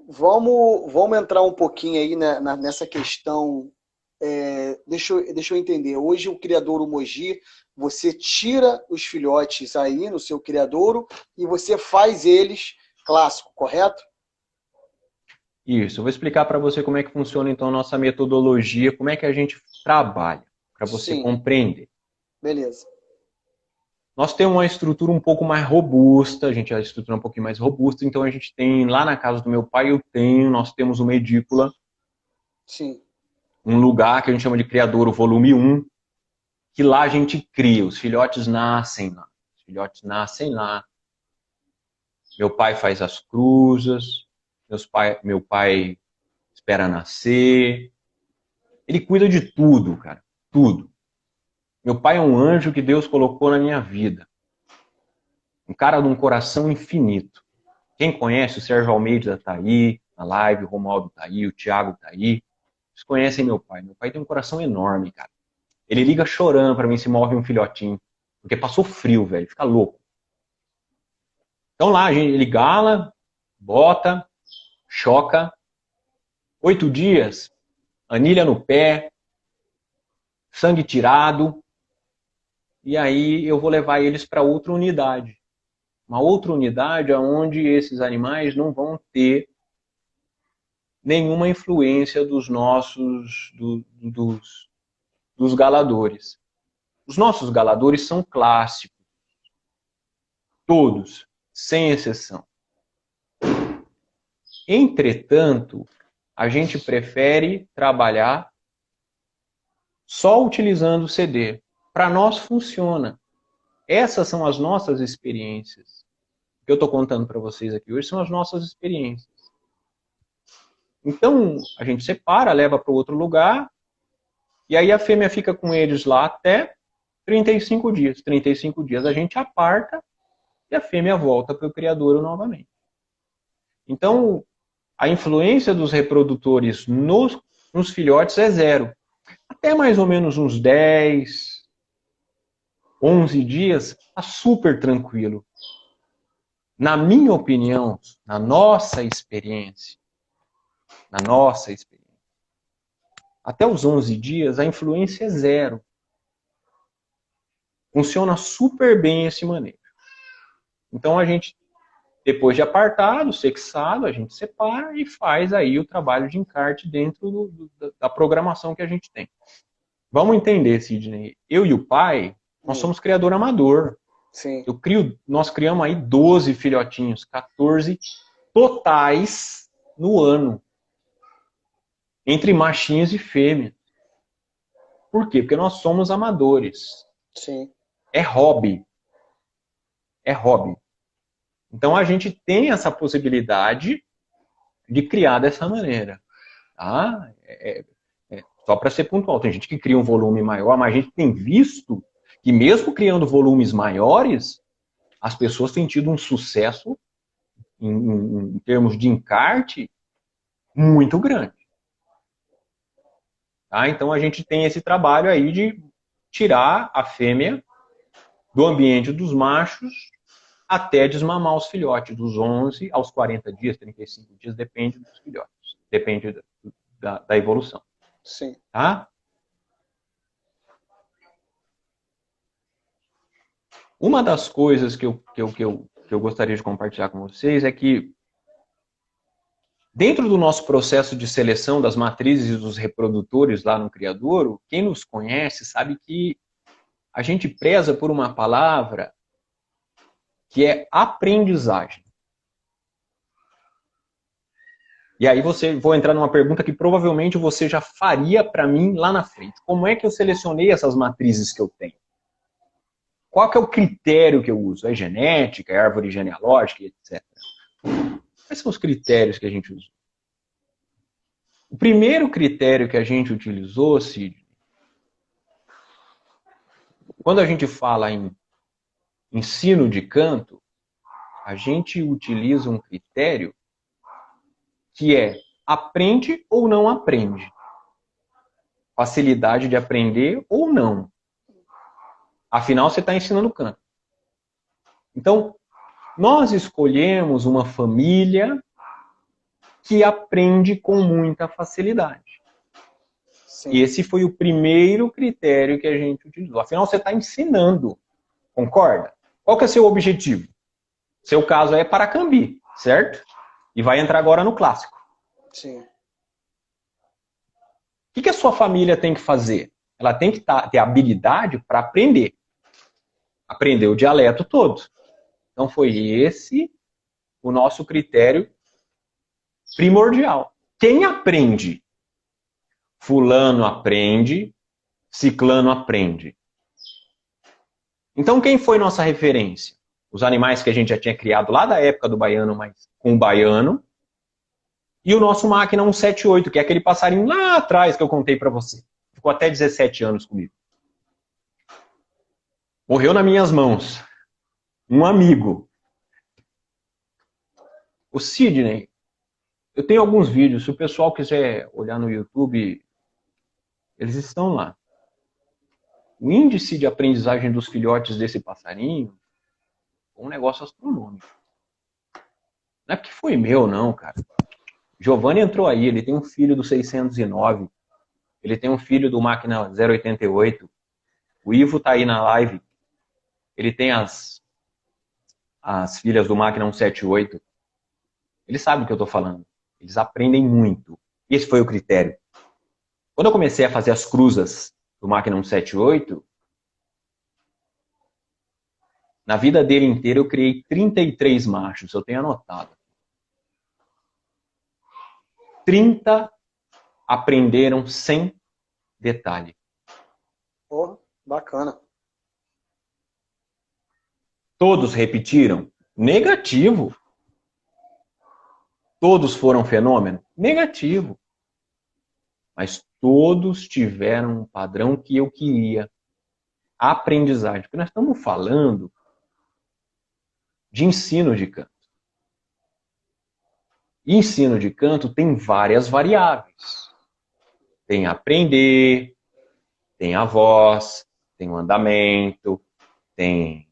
[SPEAKER 1] vamos entrar um pouquinho aí nessa questão. Deixa eu entender. Hoje o criadouro Mogi, você tira os filhotes aí no seu criadouro e você faz eles clássico, correto?
[SPEAKER 2] Isso, eu vou explicar para você como é que funciona então a nossa metodologia, como é que a gente trabalha, para você
[SPEAKER 1] Sim.
[SPEAKER 2] compreender.
[SPEAKER 1] Beleza.
[SPEAKER 2] Nós temos uma estrutura um pouco mais robusta, a gente é a estrutura um pouquinho mais robusta, então a gente tem, lá na casa do meu pai nós temos uma edícula,
[SPEAKER 1] sim,
[SPEAKER 2] um lugar que a gente chama de criadouro volume 1, que lá a gente cria, os filhotes nascem lá. Os filhotes nascem lá. Meu pai faz as cruzas, meu pai espera nascer. Ele cuida de tudo, cara, tudo. Meu pai é um anjo que Deus colocou na minha vida. Um cara de um coração infinito. Quem conhece o Sérgio Almeida tá aí, na live, o Romualdo tá aí, o Thiago tá aí. Vocês conhecem meu pai. Meu pai tem um coração enorme, cara. Ele liga chorando pra mim se morre um filhotinho. Porque passou frio, velho. Fica louco. Então lá, ele gala, bota, choca. 8 dias, anilha no pé, sangue tirado. E aí eu vou levar eles para outra unidade. Uma outra unidade onde esses animais não vão ter nenhuma influência dos dos galadores. Os nossos galadores são clássicos. Todos, sem exceção. Entretanto, a gente prefere trabalhar só utilizando o CD. Para nós funciona. Essas são as nossas experiências. O que eu estou contando para vocês aqui hoje são as nossas experiências. Então, a gente separa, leva para outro lugar, e aí a fêmea fica com eles lá até 35 dias. 35 dias a gente aparta e a fêmea volta para o criadouro novamente. Então, a influência dos reprodutores nos filhotes é zero. Até mais ou menos uns 10, 11 dias, está super tranquilo. Na minha opinião, na nossa experiência, até os 11 dias, a influência é zero. Funciona super bem esse manejo. Então, a gente, depois de apartado, sexado, a gente separa e faz aí o trabalho de encarte dentro da programação que a gente tem. Vamos entender, Sidney. Eu e o pai, nós somos criador amador.
[SPEAKER 1] Sim.
[SPEAKER 2] Nós criamos aí 12 filhotinhos, 14 totais no ano. Entre machinhos e fêmeas. Por quê? Porque nós somos amadores.
[SPEAKER 1] Sim.
[SPEAKER 2] É hobby. É hobby. Então a gente tem essa possibilidade de criar dessa maneira. Tá? Só para ser pontual. Tem gente que cria um volume maior, mas a gente tem visto que mesmo criando volumes maiores, as pessoas têm tido um sucesso em termos de encarte muito grande. Tá? Então a gente tem esse trabalho aí de tirar a fêmea do ambiente dos machos até desmamar os filhotes, dos 11 aos 40 dias, 35 dias, depende dos filhotes, depende da evolução.
[SPEAKER 1] Sim.
[SPEAKER 2] Tá? Uma das coisas que eu gostaria de compartilhar com vocês é que dentro do nosso processo de seleção das matrizes e dos reprodutores lá no criadouro, quem nos conhece sabe que a gente preza por uma palavra que é aprendizagem. E aí vou entrar numa pergunta que provavelmente você já faria para mim lá na frente. Como é que eu selecionei essas matrizes que eu tenho? Qual que é o critério que eu uso? É genética, é árvore genealógica, etc. Quais são os critérios que a gente usou? O primeiro critério que a gente utilizou, Cid, quando a gente fala em ensino de canto, a gente utiliza um critério que é aprende ou não aprende. Facilidade de aprender ou não. Afinal, você está ensinando canto. Então, nós escolhemos uma família que aprende com muita facilidade. Sim. E esse foi o primeiro critério que a gente utilizou. Afinal, você está ensinando. Concorda? Qual que é o seu objetivo? Seu caso é Paracambi, certo? E vai entrar agora no clássico.
[SPEAKER 1] Sim.
[SPEAKER 2] O que a sua família tem que fazer? Ela tem que ter habilidade para aprender. Aprender o dialeto todo. Então foi esse o nosso critério primordial. Quem aprende? Fulano aprende, ciclano aprende. Então quem foi nossa referência? Os animais que a gente já tinha criado lá da época do baiano, mas com o baiano. E o nosso máquina 178, que é aquele passarinho lá atrás que eu contei para você. Ficou até 17 anos comigo. Morreu nas minhas mãos. Um amigo. O Sidney. Eu tenho alguns vídeos. Se o pessoal quiser olhar no YouTube, eles estão lá. O índice de aprendizagem dos filhotes desse passarinho foi um negócio astronômico. Não é porque foi meu, não, cara. Giovanni entrou aí, ele tem um filho do 609. Ele tem um filho do máquina 088. O Ivo tá aí na live. Ele tem as filhas do máquina 178. Ele sabe do que eu tô falando. Eles aprendem muito. Esse foi o critério. Quando eu comecei a fazer as cruzas do máquina 178, na vida dele inteira eu criei 33 machos. Eu tenho anotado. 30 aprenderam sem detalhe.
[SPEAKER 1] Porra, bacana.
[SPEAKER 2] Todos repetiram? Negativo. Todos foram fenômeno? Negativo. Mas todos tiveram um padrão que eu queria. A aprendizagem. Porque nós estamos falando de ensino de canto. E ensino de canto tem várias variáveis. Tem aprender, tem a voz, tem o andamento, tem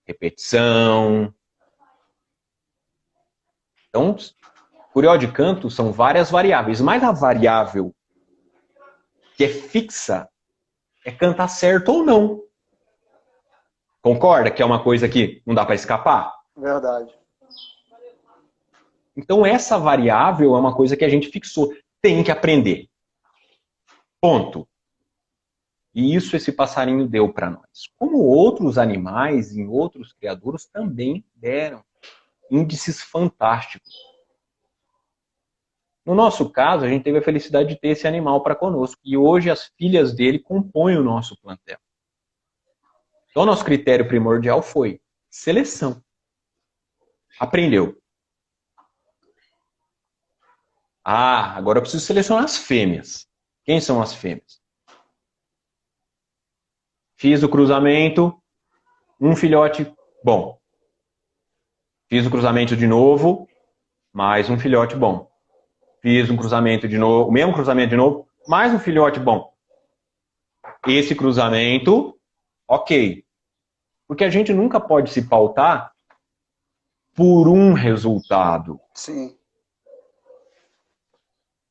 [SPEAKER 2] repetição. Então, curió de canto são várias variáveis, mas a variável que é fixa é cantar certo ou não. Concorda que é uma coisa que não dá para escapar?
[SPEAKER 1] Verdade.
[SPEAKER 2] Então essa variável é uma coisa que a gente fixou. Tem que aprender. Ponto. E isso esse passarinho deu para nós. Como outros animais e outros criadores também deram índices fantásticos. No nosso caso, a gente teve a felicidade de ter esse animal para conosco. E hoje as filhas dele compõem o nosso plantel. Então, nosso critério primordial foi seleção. Aprendeu. Ah, agora eu preciso selecionar as fêmeas. Quem são as fêmeas? Fiz o cruzamento, um filhote bom. Fiz o cruzamento de novo, mais um filhote bom. Fiz um cruzamento de novo, o mesmo cruzamento de novo, mais um filhote bom. Esse cruzamento, ok. Porque a gente nunca pode se pautar por um resultado.
[SPEAKER 1] Sim.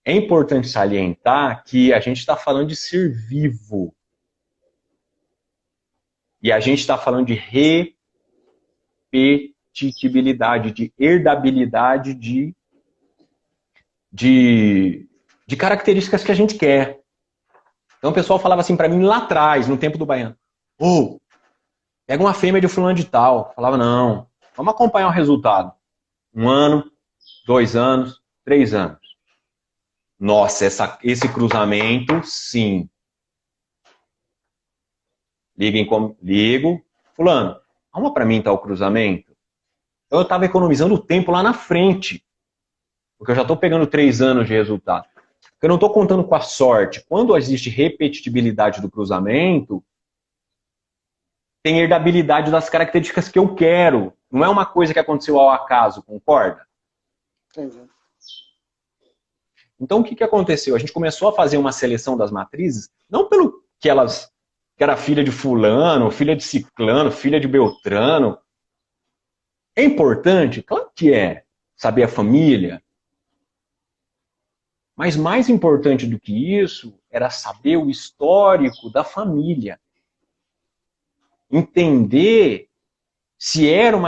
[SPEAKER 2] É importante salientar que a gente está falando de ser vivo. E a gente está falando de repetitibilidade, de herdabilidade de características que a gente quer. Então o pessoal falava assim para mim lá atrás, no tempo do baiano. Pega uma fêmea de fulano de tal. Eu falava, não, vamos acompanhar o resultado. 1 ano, 2 anos, 3 anos. Nossa, esse cruzamento, sim. Ligo. Fulano, arruma para mim tal cruzamento. Então eu estava economizando tempo lá na frente. Porque eu já estou pegando 3 anos de resultado. Porque eu não estou contando com a sorte. Quando existe repetitibilidade do cruzamento, tem herdabilidade das características que eu quero. Não é uma coisa que aconteceu ao acaso, concorda?
[SPEAKER 1] Entendi.
[SPEAKER 2] Então o que aconteceu? A gente começou a fazer uma seleção das matrizes, não pelo que elas que era filha de fulano, filha de ciclano, filha de beltrano. É importante? Claro que é. Saber a família. Mas mais importante do que isso era saber o histórico da família. Entender se eram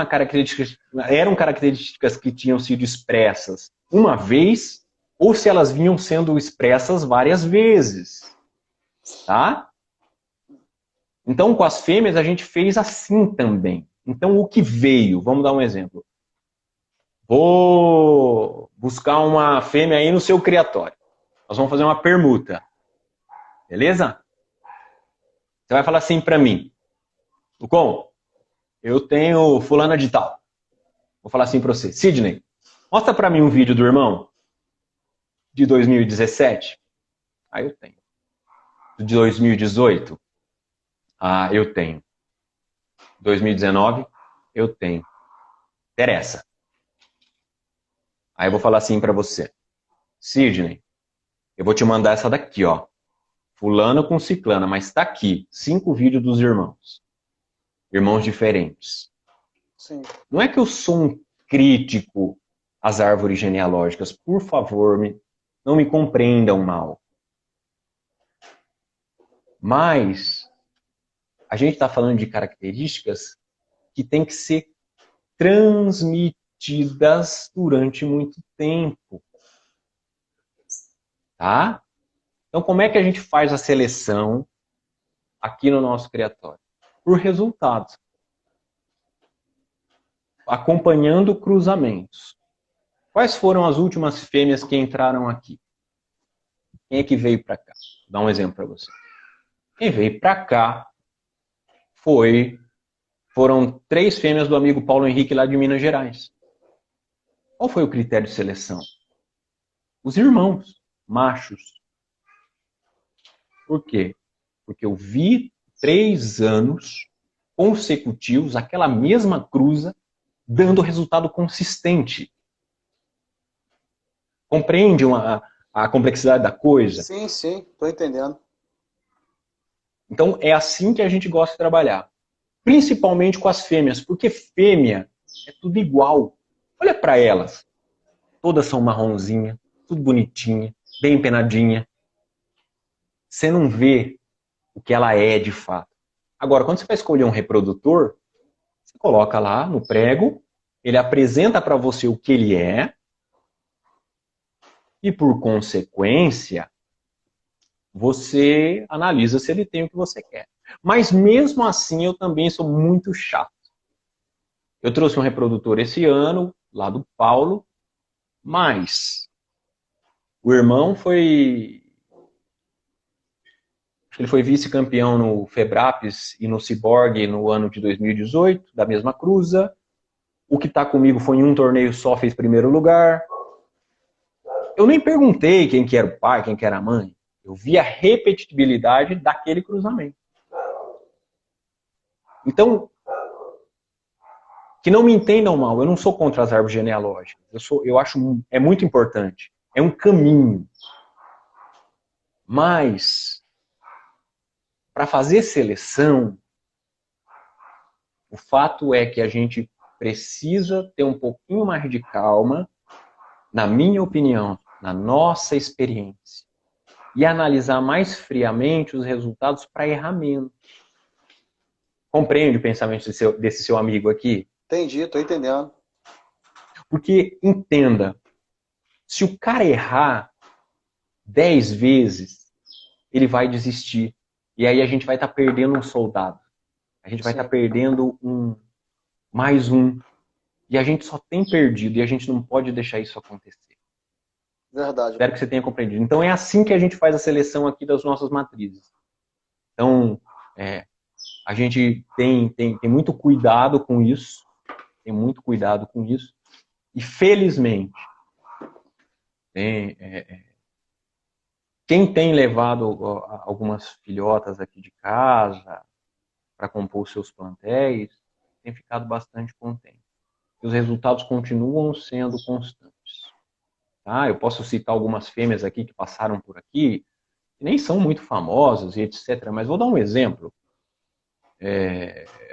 [SPEAKER 2] características que tinham sido expressas uma vez ou se elas vinham sendo expressas várias vezes. Tá? Então, com as fêmeas, a gente fez assim também. Então, o que veio? Vamos dar um exemplo. Vou buscar uma fêmea aí no seu criatório. Nós vamos fazer uma permuta. Beleza? Você vai falar assim para mim. Lucon, eu tenho fulana de tal. Vou falar assim para você. Sidney, mostra para mim um vídeo do irmão de 2017. Ah, eu tenho. De 2018. Ah, eu tenho. 2019, eu tenho. Interessa. Aí eu vou falar assim para você. Sidney, eu vou te mandar essa daqui, ó. Fulana com ciclana, mas tá aqui. 5 vídeos dos irmãos. Irmãos diferentes.
[SPEAKER 1] Sim.
[SPEAKER 2] Não é que eu sou um crítico às árvores genealógicas. Por favor, não me compreendam mal. Mas a gente está falando de características que têm que ser transmitidas durante muito tempo. Tá? Então, como é que a gente faz a seleção aqui no nosso criatório? Por resultados. Acompanhando cruzamentos. Quais foram as últimas fêmeas que entraram aqui? Quem é que veio para cá? Vou dar um exemplo para você. Quem veio para cá foram 3 fêmeas do amigo Paulo Henrique lá de Minas Gerais. Qual foi o critério de seleção? Os irmãos, machos. Por quê? Porque eu vi 3 anos consecutivos, aquela mesma cruza, dando resultado consistente. Compreende a complexidade da coisa?
[SPEAKER 1] Sim, estou entendendo.
[SPEAKER 2] Então, é assim que a gente gosta de trabalhar. Principalmente com as fêmeas, porque fêmea é tudo igual. Olha para elas. Todas são marronzinha, tudo bonitinha, bem empenadinha. Você não vê o que ela é de fato. Agora, quando você vai escolher um reprodutor, você coloca lá no prego, ele apresenta para você o que ele é, e por consequência, você analisa se ele tem o que você quer. Mas mesmo assim, eu também sou muito chato. Eu trouxe um reprodutor esse ano, lá do Paulo, mas o irmão ele foi vice-campeão no Febrapes e no Ciborgue no ano de 2018, da mesma cruza. O que está comigo foi em um torneio só, fez primeiro lugar. Eu nem perguntei quem que era o pai, quem que era a mãe. Eu vi a repetibilidade daquele cruzamento. Então, que não me entendam mal, eu não sou contra as árvores genealógicas. Eu acho é muito importante. É um caminho. Mas, para fazer seleção, o fato é que a gente precisa ter um pouquinho mais de calma, na minha opinião, na nossa experiência, e analisar mais friamente os resultados para errar menos. Compreende o pensamento desse seu amigo aqui?
[SPEAKER 1] Entendi, estou entendendo.
[SPEAKER 2] Porque, entenda, se o cara errar 10 vezes, ele vai desistir. E aí a gente vai estar perdendo um soldado. A gente vai estar perdendo mais um. E a gente só tem perdido e a gente não pode deixar isso acontecer.
[SPEAKER 1] Verdade.
[SPEAKER 2] Espero que você tenha compreendido. Então é assim que a gente faz a seleção aqui das nossas matrizes. Então, a gente tem muito cuidado com isso. tem muito cuidado com isso. E felizmente, quem tem levado algumas filhotas aqui de casa para compor os seus plantéis, tem ficado bastante contente. E os resultados continuam sendo constantes. Tá? Eu posso citar algumas fêmeas aqui que passaram por aqui, que nem são muito famosas e etc. Mas vou dar um exemplo.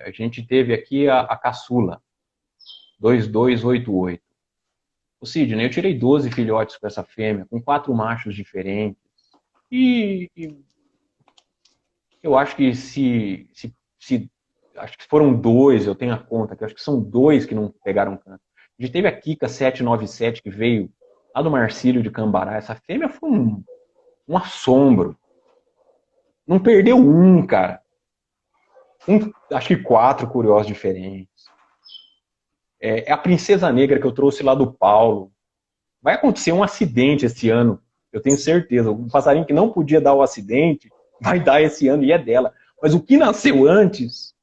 [SPEAKER 2] A gente teve aqui a caçula, 2288. O Sidney, eu tirei 12 filhotes com essa fêmea, com 4 machos diferentes. E eu acho que acho que foram 2, eu tenho a conta, que eu acho que são 2 que não pegaram canto. A gente teve a Kika 797, que veio lá do Marcílio de Cambará. Essa fêmea foi um assombro. Não perdeu um, cara. Acho que 4 curiosos diferentes. É a Princesa Negra que eu trouxe lá do Paulo. Vai acontecer um acidente esse ano, eu tenho certeza. Um passarinho que não podia dar o acidente, vai dar esse ano e é dela. Mas o que nasceu antes,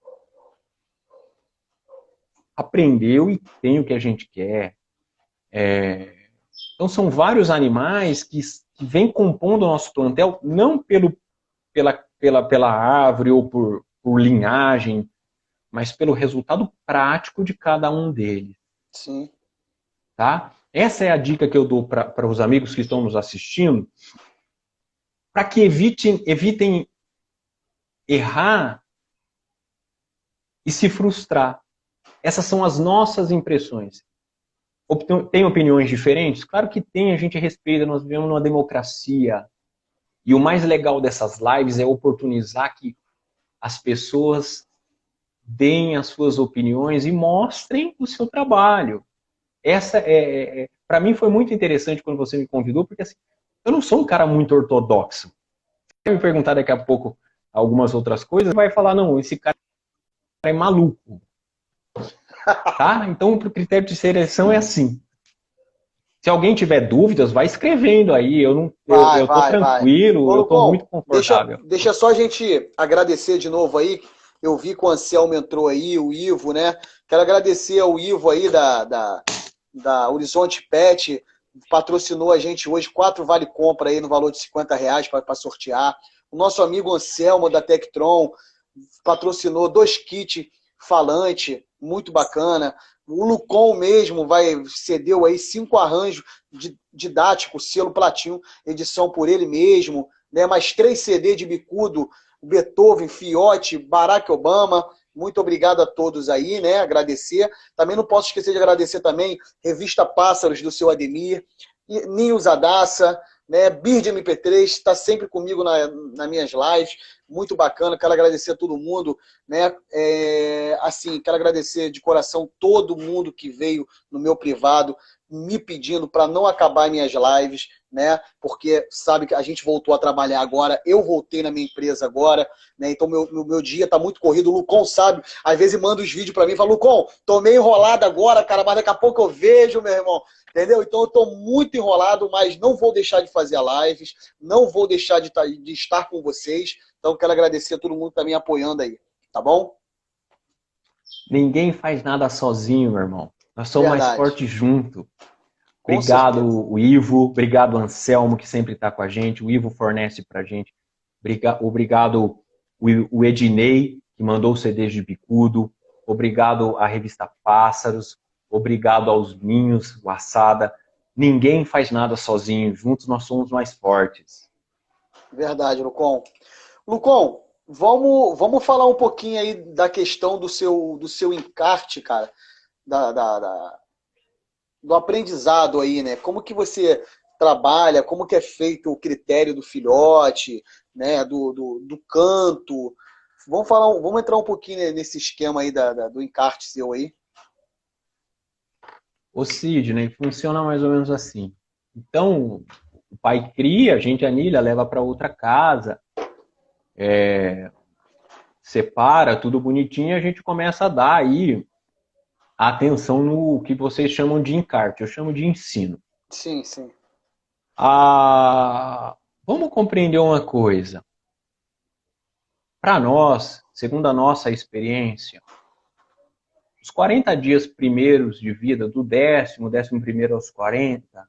[SPEAKER 2] aprendeu e tem o que a gente quer. Então são vários animais que vêm compondo o nosso plantel, não pela árvore ou por linhagem, mas pelo resultado prático de cada um deles.
[SPEAKER 1] Sim.
[SPEAKER 2] Tá? Essa é a dica que eu dou para os amigos que estão nos assistindo, para que evitem errar e se frustrar. Essas são as nossas impressões. Tem opiniões diferentes? Claro que tem, a gente respeita, nós vivemos numa democracia. E o mais legal dessas lives é oportunizar que as pessoas deem as suas opiniões e mostrem o seu trabalho. Essa para mim foi muito interessante quando você me convidou, porque assim, eu não sou um cara muito ortodoxo. Se me perguntar daqui a pouco algumas outras coisas, vai falar, não, esse cara é maluco. Tá? Então, o critério de seleção é assim. Se alguém tiver dúvidas, vai escrevendo aí. Eu tô tranquilo,
[SPEAKER 1] Ô,
[SPEAKER 2] eu tô
[SPEAKER 1] Lucão,
[SPEAKER 2] muito confortável.
[SPEAKER 1] deixa só a gente agradecer de novo aí. Eu vi que o Anselmo entrou aí, o Ivo, né? Quero agradecer ao Ivo aí da Horizonte Pet, patrocinou a gente hoje 4 vale-compra aí no valor de R$50 para sortear. O nosso amigo Anselmo da Tectron patrocinou 2 kits falante, muito bacana. O Lucon mesmo cedeu aí 5 arranjos didáticos, selo Platinum, edição por ele mesmo, né? Mais 3 CD de bicudo, Beethoven, Fiote, Barack Obama. Muito obrigado a todos aí, né? Agradecer. Também não posso esquecer de agradecer também Revista Pássaros do seu Ademir, Ninho Zadassa, né? Bird MP3, está sempre comigo nas minhas lives. Muito bacana, quero agradecer a todo mundo, né? Assim, quero agradecer de coração todo mundo que veio no meu privado me pedindo para não acabar minhas lives, né? Porque sabe que a gente voltou a trabalhar agora, eu voltei na minha empresa agora, né? Então meu dia tá muito corrido. O Lucon sabe, às vezes manda os vídeos para mim e fala, Lucon, tô meio enrolado agora, cara, mas daqui a pouco eu vejo, meu irmão. Entendeu? Então eu tô muito enrolado, mas não vou deixar de fazer lives, não vou deixar de estar com vocês. Então quero agradecer a todo mundo que tá me apoiando aí, tá bom?
[SPEAKER 2] Ninguém faz nada sozinho, meu irmão. Nós somos mais fortes junto. Obrigado, o Ivo. Obrigado, Anselmo, que sempre está com a gente. O Ivo fornece para a gente. Obrigado, o Ednei, que mandou o CD de bicudo. Obrigado à revista Pássaros. Obrigado aos Ninhos, o Assada. Ninguém faz nada sozinho. Juntos nós somos mais fortes.
[SPEAKER 1] Verdade, Lucon. Lucon, vamos falar um pouquinho aí da questão do seu encarte, cara, do aprendizado aí, né? Como que você trabalha, como que é feito o critério do filhote, né? Do canto. Vamos entrar um pouquinho nesse esquema aí do encarte seu aí.
[SPEAKER 2] O Sidney funciona mais ou menos assim. Então, o pai cria, a gente anilha, leva para outra casa, separa tudo bonitinho, a gente começa a dar aí atenção no que vocês chamam de encarte, eu chamo de ensino.
[SPEAKER 1] Sim, sim.
[SPEAKER 2] Vamos compreender uma coisa. Para nós, segundo a nossa experiência, Os 40 dias primeiros de vida, do 11º aos 40,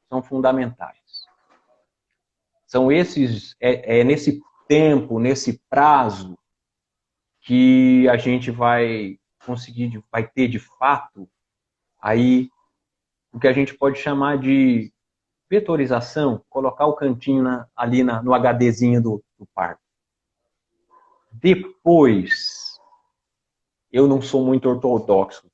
[SPEAKER 2] são fundamentais. São esses, nesse tempo, nesse prazo, que a gente vai conseguir, vai ter de fato, aí, o que a gente pode chamar de vetorização, colocar o cantinho ali no HDzinho do parto. Depois, eu não sou muito ortodoxo.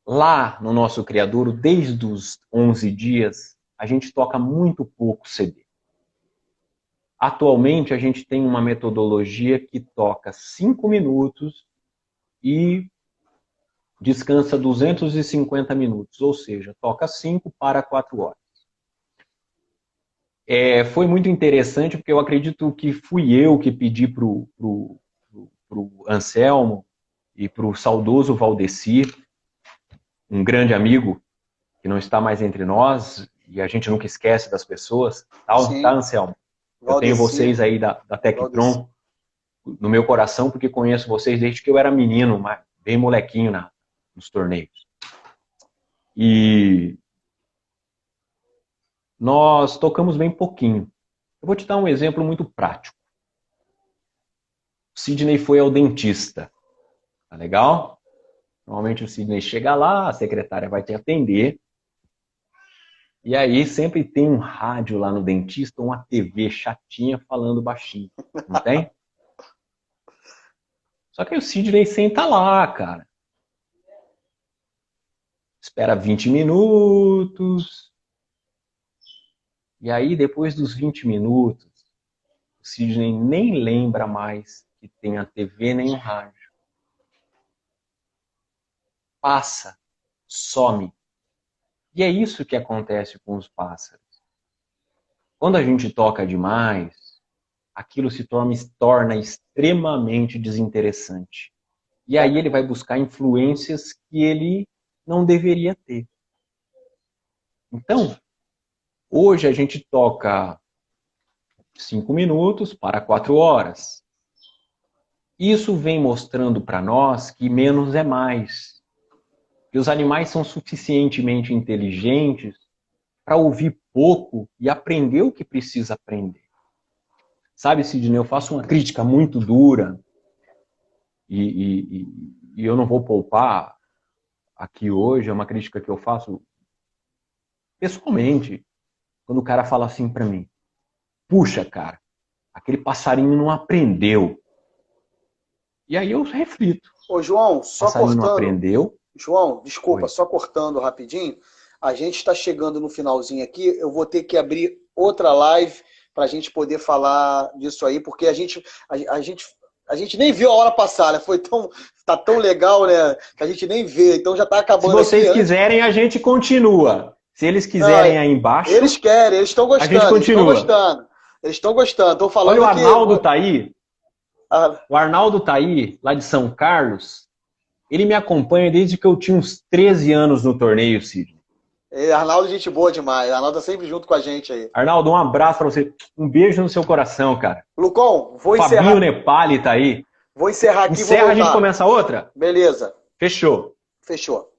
[SPEAKER 2] Lá no nosso criadouro, desde os 11 dias, a gente toca muito pouco CD. Atualmente, a gente tem uma metodologia que toca 5 minutos e descansa 250 minutos, ou seja, toca 5 para 4 horas. Foi muito interessante, porque eu acredito que fui eu que pedi para o Anselmo e para o saudoso Valdeci, um grande amigo, que não está mais entre nós, e a gente nunca esquece das pessoas, tá, Anselmo? Valdeci, eu tenho vocês aí da Tectron no meu coração, porque conheço vocês desde que eu era menino, bem molequinho nos torneios. E nós tocamos bem pouquinho. Eu vou te dar um exemplo muito prático. O Sidney foi ao dentista. Tá legal? Normalmente o Sidney chega lá, a secretária vai te atender. E aí sempre tem um rádio lá no dentista, uma TV chatinha falando baixinho. Não tem? Só que aí o Sidney senta lá, cara. Espera 20 minutos. E aí, depois dos 20 minutos, o Sidney nem lembra mais que tem a TV nem o rádio. Passa, some. E é isso que acontece com os pássaros. Quando a gente toca demais, aquilo se torna extremamente desinteressante. E aí ele vai buscar influências que ele não deveria ter. Então, hoje a gente toca 5 minutos para 4 horas. Isso vem mostrando para nós que menos é mais. Que os animais são suficientemente inteligentes para ouvir pouco e aprender o que precisa aprender. Sabe, Sidney, eu faço uma crítica muito dura e eu não vou poupar aqui hoje, é uma crítica que eu faço pessoalmente, quando o cara fala assim para mim: puxa, cara, aquele passarinho não aprendeu. E aí eu reflito.
[SPEAKER 1] Ô, João, só
[SPEAKER 2] passarinho
[SPEAKER 1] cortando.
[SPEAKER 2] Não aprendeu.
[SPEAKER 1] João, desculpa,
[SPEAKER 2] Oi.
[SPEAKER 1] Só cortando rapidinho. A gente está chegando no finalzinho aqui. Eu vou ter que abrir outra live para a gente poder falar disso aí, porque a gente nem viu a hora passar, né? Tá tão legal, né? Que a gente nem vê. Então já está acabando.
[SPEAKER 2] Se vocês quiserem, a gente continua. Se eles quiserem aí embaixo...
[SPEAKER 1] Eles querem, eles estão gostando.
[SPEAKER 2] A gente continua.
[SPEAKER 1] Eles estão gostando. Estão falando.
[SPEAKER 2] Olha, o Arnaldo tá aí. O Arnaldo tá aí, lá de São Carlos. Ele me acompanha desde que eu tinha uns 13 anos no torneio, Sidney.
[SPEAKER 1] Arnaldo, gente boa demais. Arnaldo tá sempre junto com a gente aí.
[SPEAKER 2] Arnaldo, um abraço pra você. Um beijo no seu coração, cara.
[SPEAKER 1] Lucão, vou encerrar.
[SPEAKER 2] Fabinho Nepali tá aí.
[SPEAKER 1] Vou encerrar aqui.
[SPEAKER 2] Encerra, a gente começa outra?
[SPEAKER 1] Beleza.
[SPEAKER 2] Fechou.
[SPEAKER 1] Fechou.